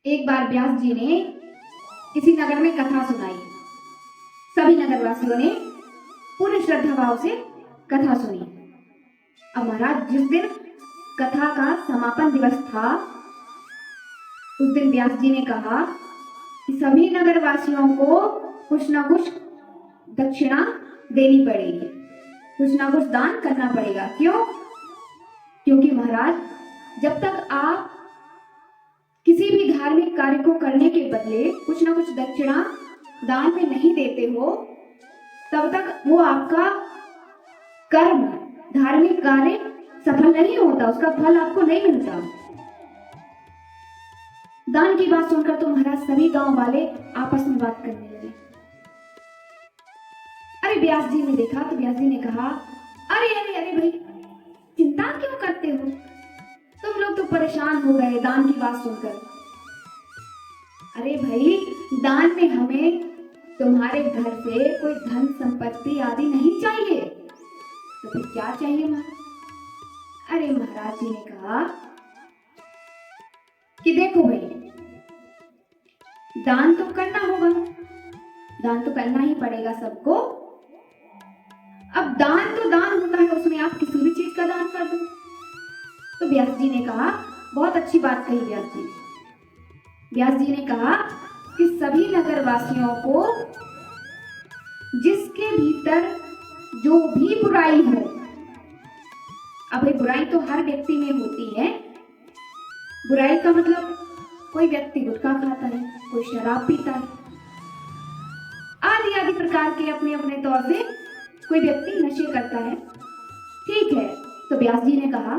एक बार व्यास जी ने किसी नगर में कथा सुनाई। सभी नगरवासियों ने पूर्ण श्रद्धा भाव से कथा सुनी। अब महाराज जिस दिन कथा का समापन दिवस था, उस दिन व्यास जी ने कहा कि सभी नगरवासियों को कुछ ना कुछ दक्षिणा देनी पड़ेगी, कुछ ना कुछ दान करना पड़ेगा। क्यों? क्योंकि महाराज जब तक आप किसी भी धार्मिक कार्य को करने के बदले कुछ ना कुछ दक्षिणा दान में नहीं देते हो, तब तक वो आपका कर्म, धार्मिक कार्य सफल नहीं होता, उसका फल आपको नहीं मिलता। दान की बात सुनकर तो महाराज सभी गांव वाले आपस में बात करने लगे। अरे व्यास जी ने देखा तो व्यास जी ने कहा, अरे अरे अरे भाई, चिंता क्यों करते हो? तुम लोग तो परेशान हो गए दान की बात सुनकर। अरे भाई, दान में हमें तुम्हारे घर से कोई धन संपत्ति आदि नहीं चाहिए, तो फिर क्या चाहिए महाराज? अरे महाराज जी ने कहा कि देखो भाई, दान तो करना होगा, दान तो करना ही पड़ेगा सबको। अब दान तो दान होता है, उसमें आप किसी भी चीज का दान कर दो। तो व्यास जी ने कहा, बहुत अच्छी बात कही व्यास जी ने। व्यास जी ने कहा कि सभी नगरवासियों को जिसके भीतर जो भी बुराई हो, अब भाई बुराई तो हर व्यक्ति में होती है। बुराई का मतलब कोई व्यक्ति गुटखा खाता है, कोई शराब पीता है, आदि आदि प्रकार के अपने अपने तौर से कोई व्यक्ति नशे करता है, ठीक है। तो व्यास जी ने कहा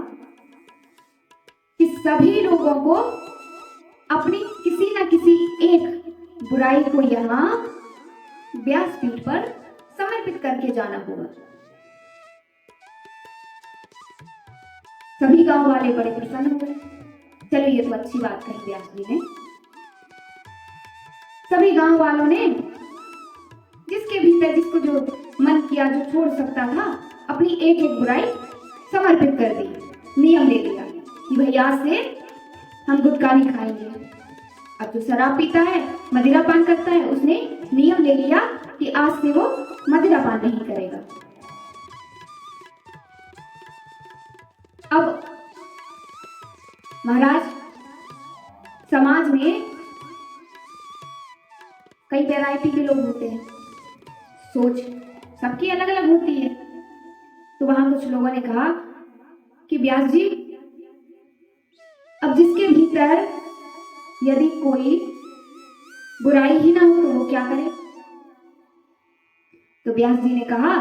कि सभी लोगों को अपनी किसी न किसी एक बुराई को यहाँ व्यासपीठ पर समर्पित करके जाना होगा। सभी गांव वाले बड़े प्रसन्न हो गए। चलो, ये तो अच्छी बात कही व्यास जी ने। सभी गांव वालों ने जिसके भीतर जिसको जो मन किया, जो छोड़ सकता था, अपनी एक एक बुराई समर्पित कर दी। नियम ले लिया कि भाई आज से हम गुटखा नहीं खाएंगे। अब जो शराब पीता है, मदिरा पान करता है, उसने नियम ले लिया कि आज से वो मदिरा पान नहीं करेगा। अब महाराज समाज में कई वैरायटी के लोग होते हैं, सोच सबकी अलग अलग होती है। तो वहां कुछ लोगों ने कहा कि व्यास जी, अब जिसके भीतर यदि कोई बुराई ही ना हो तो वो क्या करे? तो व्यास जी ने कहा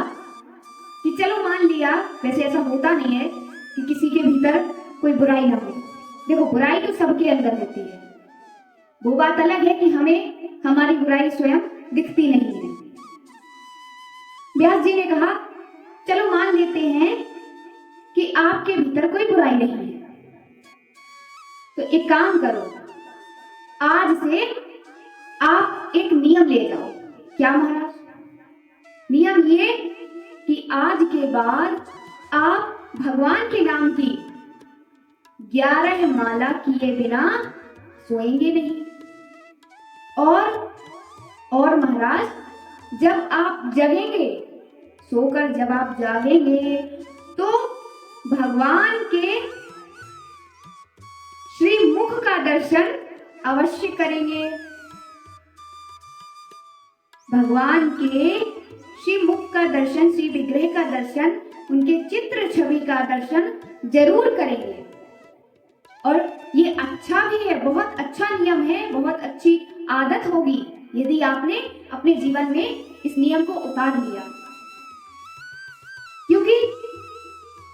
कि चलो मान लिया, वैसे ऐसा होता नहीं है कि किसी के भीतर कोई बुराई ना हो। देखो, बुराई तो सबके अंदर होती है, वो बात अलग है कि हमें हमारी बुराई स्वयं दिखती नहीं है। व्यास जी ने कहा, चलो मान लेते हैं कि आपके भीतर कोई बुराई नहीं है, तो एक काम करो, आज से आप एक नियम ले जाओ। क्या महाराज? नियम ये कि आज के बाद आप भगवान के नाम की 11 माला किए बिना सोएंगे नहीं। और महाराज, जब आप जगेंगे, सोकर जब आप जागेंगे, तो भगवान के श्री मुख का दर्शन अवश्य करेंगे। भगवान के श्री मुख का दर्शन, श्री विग्रह का दर्शन, उनके चित्र छवि का दर्शन जरूर करेंगे। और ये अच्छा भी है, बहुत अच्छा नियम है, बहुत अच्छी आदत होगी यदि आपने अपने जीवन में इस नियम को उतार लिया। क्योंकि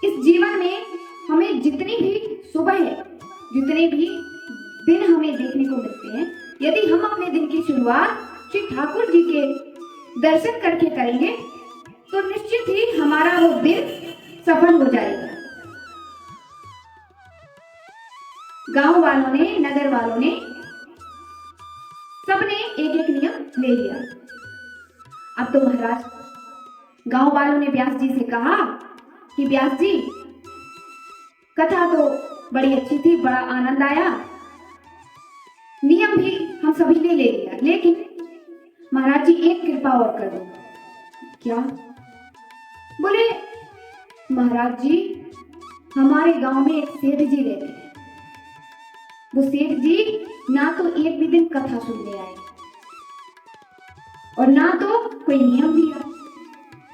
इस जीवन में हमें जितनी भी सुबह है, जितने भी दिन हमें देखने को मिलते हैं, यदि हम अपने दिन की शुरुआत श्री ठाकुर जी के दर्शन करके करेंगे तो निश्चित ही हमारा वो दिन सफल हो जाएगा। गांव वालों ने, नगर वालों ने, सबने एक एक नियम ले लिया। अब तो महाराज गांव वालों ने व्यास जी से कहा कि व्यास जी, कथा तो बड़ी अच्छी थी, बड़ा आनंद आया, नियम सभी ने ले लिया, लेकिन महाराज जी एक कृपा और कर दो। क्या? बोले महाराज जी हमारे गांव में एक सेठ जी रहते हैं, वो सेठ जी ना तो एक भी दिन कथा सुनने आए और ना तो कोई नियम दिया।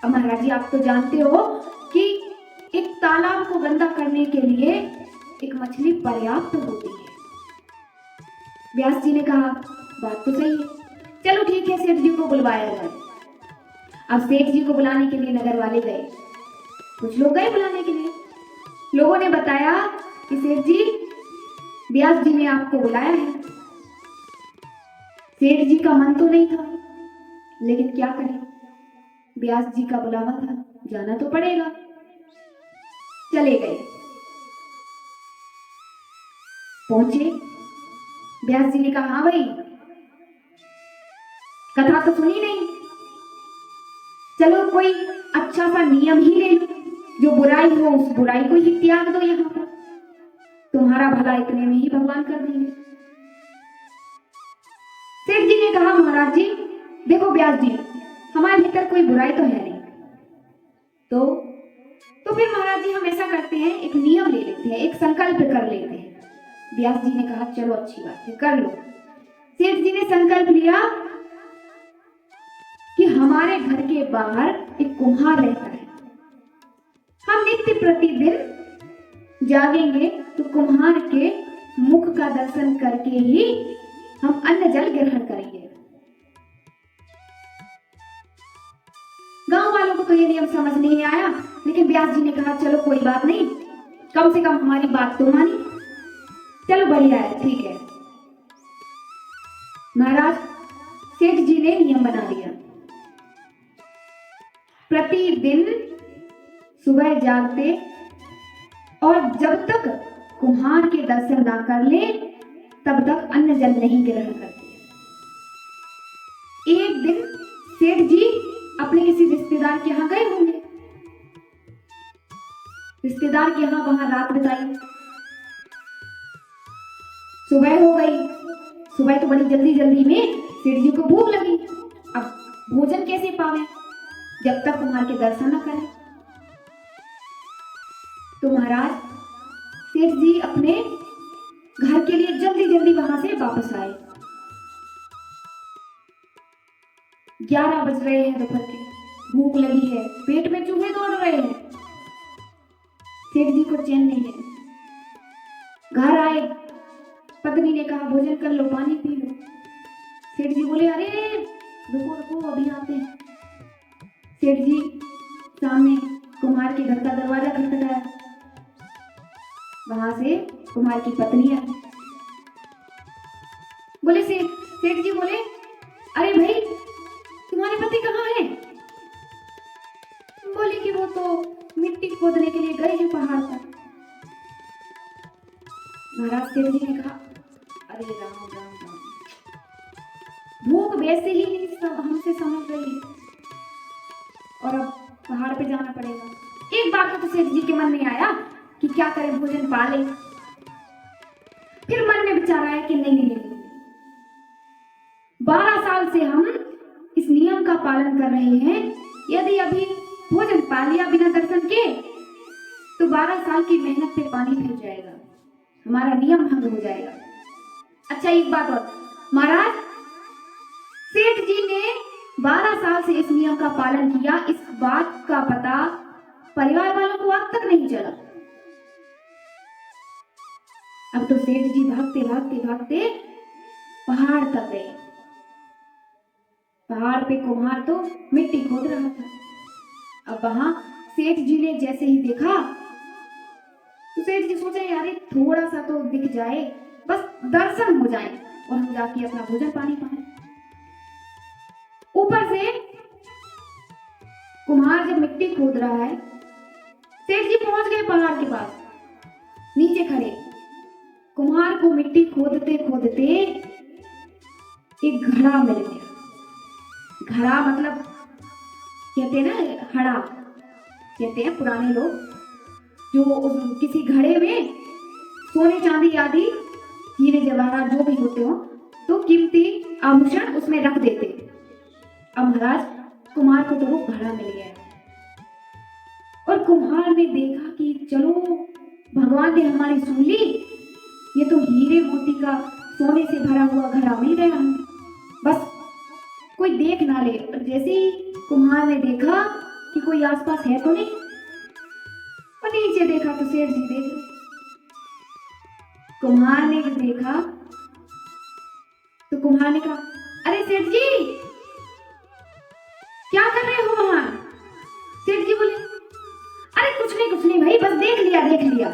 अब महाराज जी आप तो जानते हो कि एक तालाब को गंदा करने के लिए एक मछली पर्याप्त होती है। व्यास जी ने कहा बात तो सही है, चलो ठीक है सेठ जी को बुलवाया जाए। अब सेठ जी को बुलाने के लिए नगर वाले गए, कुछ लोग गए बुलाने के लिए। लोगों ने बताया कि सेठ जी व्यास जी ने आपको बुलाया है। सेठ जी का मन तो नहीं था, लेकिन क्या करें, व्यास जी का बुलावा था, जाना तो पड़ेगा। चले गए, पहुंचे, व्यास जी ने कहा हाँ भाई कथा तो सुनी नहीं, चलो कोई अच्छा सा नियम ही ले लो, जो बुराई हो उस बुराई को ही त्याग दो, यहाँ पर तुम्हारा भला इतने में ही भगवान कर देंगे। सेठ जी ने कहा महाराज जी देखो व्यास जी हमारे भीतर कोई बुराई तो है नहीं, तो फिर महाराज जी हम ऐसा करते हैं, एक नियम ले लेते हैं, एक संकल्प कर लेते हैं। व्यास जी ने कहा चलो अच्छी बात है कर लो। सेठ जी ने संकल्प लिया कि हमारे घर के बाहर एक कुम्हार रहता है, हम नित्य प्रतिदिन जागेंगे तो कुम्हार के मुख का दर्शन करके ही हम अन्न जल ग्रहण करेंगे। गांव वालों को तो ये नियम समझ नहीं आया, लेकिन व्यास जी ने कहा चलो कोई बात नहीं, कम से कम हमारी बात तो मानी, चलो बढ़िया है ठीक है। महाराज सेठ जी ने नियम बना लिया, प्रतिदिन सुबह जागते और जब तक कुम्हार के दर्शन ना कर ले तब तक अन्न जल नहीं ग्रहण करते। एक दिन सेठ जी अपने किसी रिश्तेदार के यहाँ गए होंगे, रिश्तेदार के यहाँ वहां रात बिताई, सुबह हो गई। सुबह तो बड़ी जल्दी जल्दी में सेठ जी को भूख लगी, अब भोजन कैसे पावे जब तक कुम्हार के दर्शन न करें। तो महाराज सेठ जी अपने घर के लिए जल्दी जल्दी वहां से वापस आए। 11 बज रहे हैं दोपहर के, भूख लगी है, पेट में चूहे दौड़ रहे हैं, सेठ जी को चैन नहीं है। घर आए, पत्नी ने कहा भोजन कर लो, पानी पी लो। सेठ जी बोले अरे रुको रुको अभी आते हैं। सेठ जी सामने कुम्हार के घर का दरवाजा खटखटाया, वहां से कुम्हार की पत्नी आई। बोले सेठ जी बोले अरे भाई तुम्हारे पति कहाँ हैं? बोले कि वो तो मिट्टी खोदने के लिए गए हैं पहाड़ पर। महाराज सेठ जी ने कहा अरे राम राम राम, भूख वैसे ही नहीं सब हमसे समझ रही है और अब पहाड़ पे जाना पड़ेगा। एक बार तो सेठ जी के मन में आया कि क्या करें, भोजन पा ले। फिर मन में विचार आया कि नहीं नहीं नहीं, 12 साल से हम इस नियम का पालन कर रहे हैं, यदि अभी भोजन पा लिया बिना दर्शन के तो 12 साल की मेहनत पे पानी फिर जाएगा, हमारा नियम भंग हो जाएगा। अच्छा एक बात और, महाराज सेठ जी ने 12 साल से इस नियम का पालन किया, इस बात का पता परिवार वालों को अब तक नहीं चला। अब तो सेठ जी भागते भागते भागते पहाड़ तक गए। पहाड़ पे कुम्हार तो मिट्टी खोद रहा था। अब वहां सेठ जी ने जैसे ही देखा तो सेठ जी सोचे यार थोड़ा सा तो दिख जाए, बस दर्शन हो जाए और हम जाके अपना भोजन पानी पाए। ऊपर से कुम्हार जब मिट्टी खोद रहा है, सेठ जी पहुंच गए पहाड़ के पास, नीचे खड़े। कुम्हार को मिट्टी खोदते खोदते एक घड़ा मिल गया। घड़ा मतलब कहते हैं ना, हड़ा कहते हैं पुराने लोग, जो किसी घड़े में सोने चांदी आदि हीरे जवाहरात जो भी होते हो तो कीमती आभूषण उसमें रख देते। अब महाराज कुम्हार को तो वो घड़ा मिल गया और कुम्हार ने देखा कि चलो भगवान ने हमारी सुन ली, ये तो हीरे मोती का सोने से भरा हुआ घड़ा मिल गया हमें, बस कोई देख ना ले। और जैसे ही कुम्हार ने देखा कि कोई आसपास है तो नहीं, और नीचे देखा तो सेठ जी देख रहे। कुम्हार ने देखा तो कुम्हार ने कहा, अरे सेठ जी क्या कर रहे हो वहां? सेठ जी बोले, अरे कुछ नहीं भाई, बस देख लिया।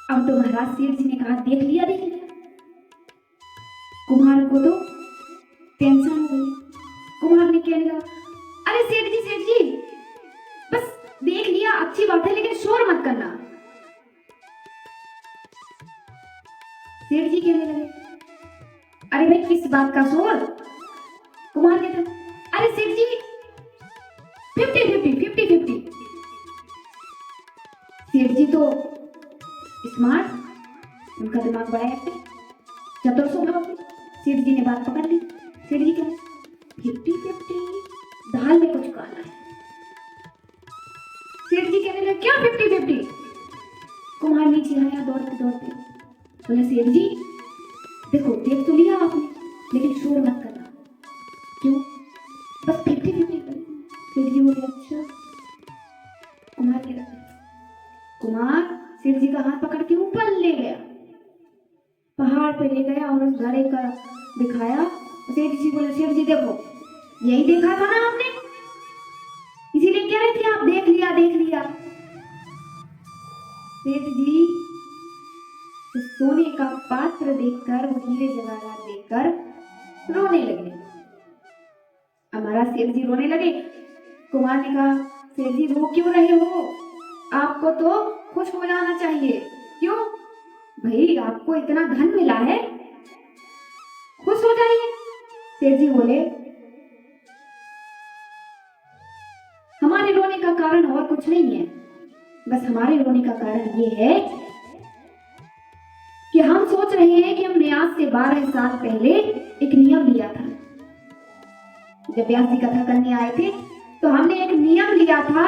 अब तो महाराज सेठ जी ने कहा देख लिया। कुम्हार को तो टेंशन हो गई। कुम्हार ने कहने लगा, अरे सेठ जी बस देख लिया, अच्छी बात है, लेकिन शोर मत करना। सेठ जी कहने लगे, अरे भाई किस बात का शोर? कुम्हार कहता, अरे सेठ जी 50-50। सेठ जी तो स्मार्ट, उनका दिमाग बड़ा एक्टिव, चतुर स्वभाव के। सेठ जी ने बात पकड़ ली। सेठ जी कहते 50-50, दाल में कुछ काला है। सेठ जी कहने लगे, क्या 50-50? कुम्हार नीचे आया दौड़ते बोले, सेठ जी देखो देख तो लिया आपने, लेकिन शोर मत करना। क्यों? बस 50-50 कर। सेठ जी बोले, अच्छा। कुमार सेठ जी का हाथ पकड़ के ऊपर ले गया, पहाड़ पे ले गया और उस घड़े का दिखाया। सेठ जी बोले, सेठ जी देखो यही देखा था ना आपने, इसीलिए कह रहे थे आप देख लिया। सेठ जी तो सोने का पात्र देखकर, वो हीरे जवाहरात देखकर रोने लगे। हमारा सेठ जी रोने लगे। कुमार ने कहा, सेठ जी रो क्यों रहे हो? आपको तो खुश हो जाना चाहिए। क्यों भाई, आपको इतना धन मिला है, खुश हो जाइए। सेठ जी बोले, हमारे रोने का कारण और कुछ नहीं है, बस हमारे रोने का कारण ये है कि हम सोच रहे हैं कि हमने आज से 12 साल पहले एक नियम लिया था। जब व्यास जी कथा करने आए थे तो हमने एक नियम लिया था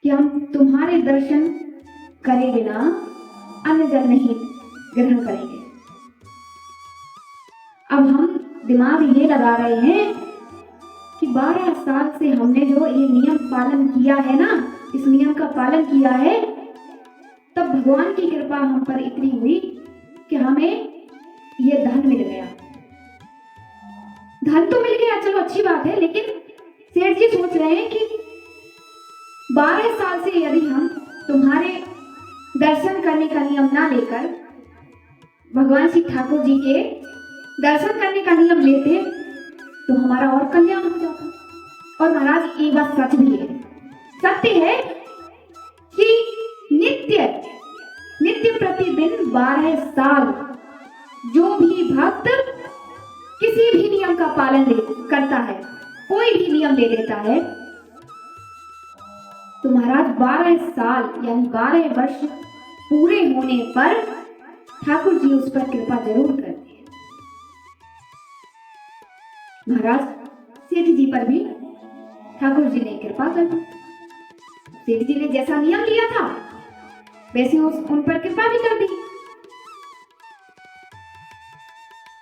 कि हम तुम्हारे दर्शन करे बिना अन्न जल नहीं ग्रहण करेंगे। अब हम दिमाग ये लगा रहे हैं कि 12 साल से हमने जो ये नियम पालन किया है ना, इस नियम का पालन किया है, तब भगवान की कृपा हम पर इतनी हुई कि हमें ये धन मिल गया। धन तो मिल गया, चलो अच्छी बात है, लेकिन सेठ जी सोच रहे हैं कि 12 साल से यदि हम तुम्हारे दर्शन करने का नियम ना लेकर भगवान श्री ठाकुर जी के दर्शन करने का नियम लेते तो हमारा और कल्याण हो जाता। और महाराज ये बात सच भी है, सत्य है कि नित्य प्रतिदिन 12 साल जो भी भक्त किसी भी नियम का पालन करता है, कोई भी नियम ले लेता है, तो महाराज 12 साल यानी 12 वर्ष पूरे होने पर ठाकुर जी उस पर कृपा जरूर करते हैं। महाराज सेठ जी पर भी ठाकुर जी ने कृपा कर दी। सेठ जी ने जैसा नियम लिया था वैसे उन पर कृपा भी कर दी।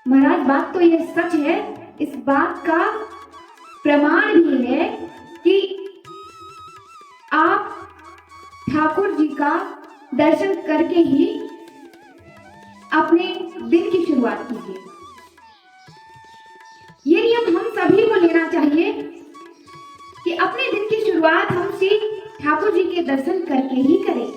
महाराज बात तो यह सच है, इस बात का प्रमाण भी है कि आप ठाकुर जी का दर्शन करके ही अपने दिन की शुरुआत कीजिए। ये नियम हम सभी को लेना चाहिए कि अपने दिन की शुरुआत हम श्री ठाकुर जी के दर्शन करके ही करें।